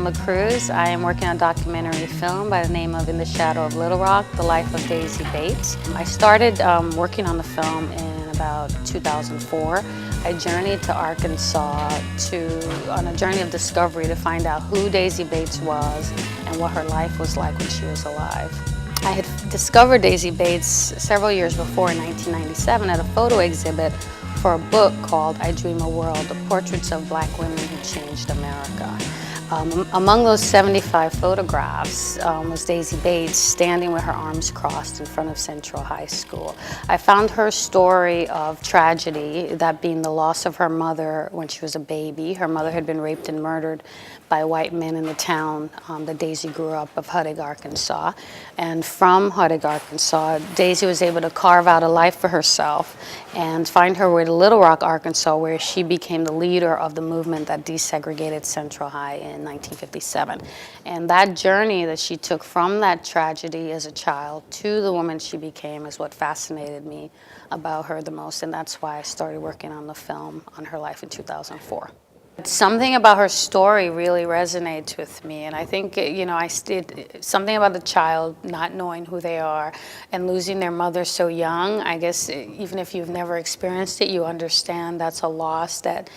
La Cruise. I am working on a documentary film by the name of In the Shadow of Little Rock, The Life of Daisy Bates. I started working on the film in about 2004. I journeyed to Arkansas on a journey of discovery to find out who Daisy Bates was and what her life was like when she was alive. I had discovered Daisy Bates several years before in 1997 at a photo exhibit for a book called I Dream a World, the portraits of black women who changed America. Among those 75 photographs was Daisy Bates standing with her arms crossed in front of Central High School. I found her story of tragedy, that being the loss of her mother when she was a baby. Her mother had been raped and murdered by white men in the town that Daisy grew up of Huttig, Arkansas. And from Huttig, Arkansas, Daisy was able to carve out a life for herself and find her way to Little Rock, Arkansas, where she became the leader of the movement that desegregated Central High in 1957. And that journey that she took from that tragedy as a child to the woman she became is what fascinated me about her the most, and that's why I started working on the film on her life in 2004. Something about her story really resonates with me, and I think, something about the child not knowing who they are and losing their mother so young. I guess even if you've never experienced it, you understand that's a loss that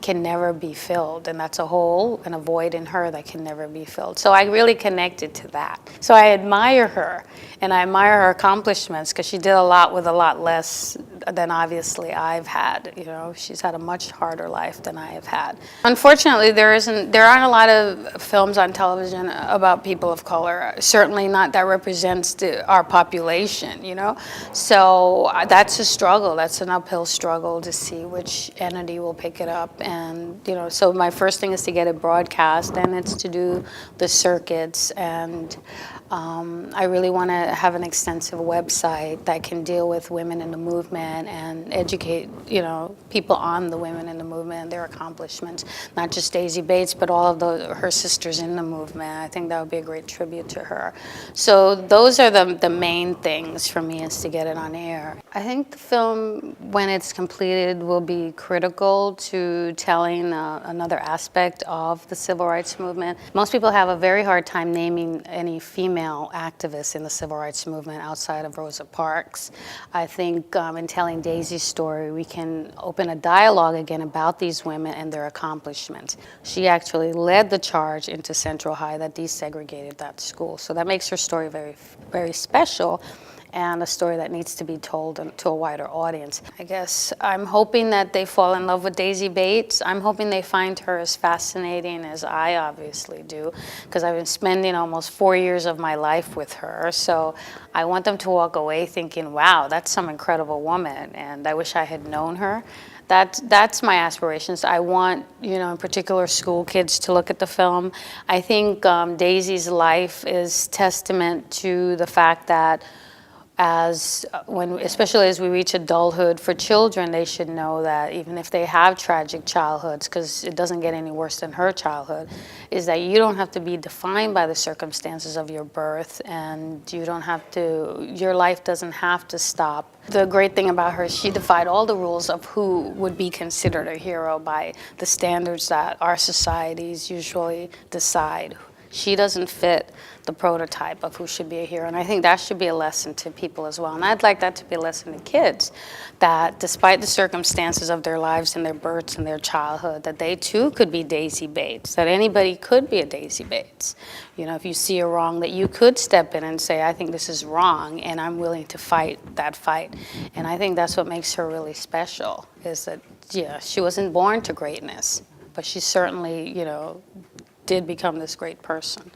can never be filled, and that's a hole and a void in her that can never be filled. So I really connected to that. So I admire her, and I admire her accomplishments because she did a lot with a lot less than obviously I've had. You know, she's had a much harder life than I have had. Unfortunately, there aren't a lot of films on television about people of color. Certainly not that represents our population, you know. So that's a struggle. That's an uphill struggle to see which entity will pick it up. And, you know, so my first thing is to get it broadcast, and it's to do the circuits. And I really want to have an extensive website that can deal with women in the movement and educate, you know, people on the women in the movement and their accomplishments. Not just Daisy Bates, but all of her sisters in the movement. I think that would be a great tribute to her. So those are the main things for me, is to get it on air. I think the film, when it's completed, will be critical to telling another aspect of the civil rights movement. Most people have a very hard time naming any female activists in the civil rights movement outside of Rosa Parks. I think in telling Daisy's story, we can open a dialogue again about these women and their accomplishments. She actually led the charge into Central High that desegregated that school. So that makes her story very, very special, and a story that needs to be told to a wider audience. I guess I'm hoping that they fall in love with Daisy Bates. I'm hoping they find her as fascinating as I obviously do, because I've been spending almost 4 years of my life with her. So I want them to walk away thinking, wow, that's some incredible woman, and I wish I had known her. That's my aspirations. I want, you know, in particular, school kids to look at the film. I think Daisy's life is testament to the fact that especially as we reach adulthood, for children, they should know that even if they have tragic childhoods, because it doesn't get any worse than her childhood, is that you don't have to be defined by the circumstances of your birth, and your life doesn't have to stop. The great thing about her is she defied all the rules of who would be considered a hero by the standards that our societies usually decide. She doesn't fit the prototype of who should be a hero, and I think that should be a lesson to people as well. And I'd like that to be a lesson to kids, that despite the circumstances of their lives and their births and their childhood, that they too could be Daisy Bates, that anybody could be a Daisy Bates. You know, if you see a wrong, that you could step in and say, I think this is wrong, and I'm willing to fight that fight. And I think that's what makes her really special, is that, yeah, she wasn't born to greatness, but she certainly, you know, did become this great person.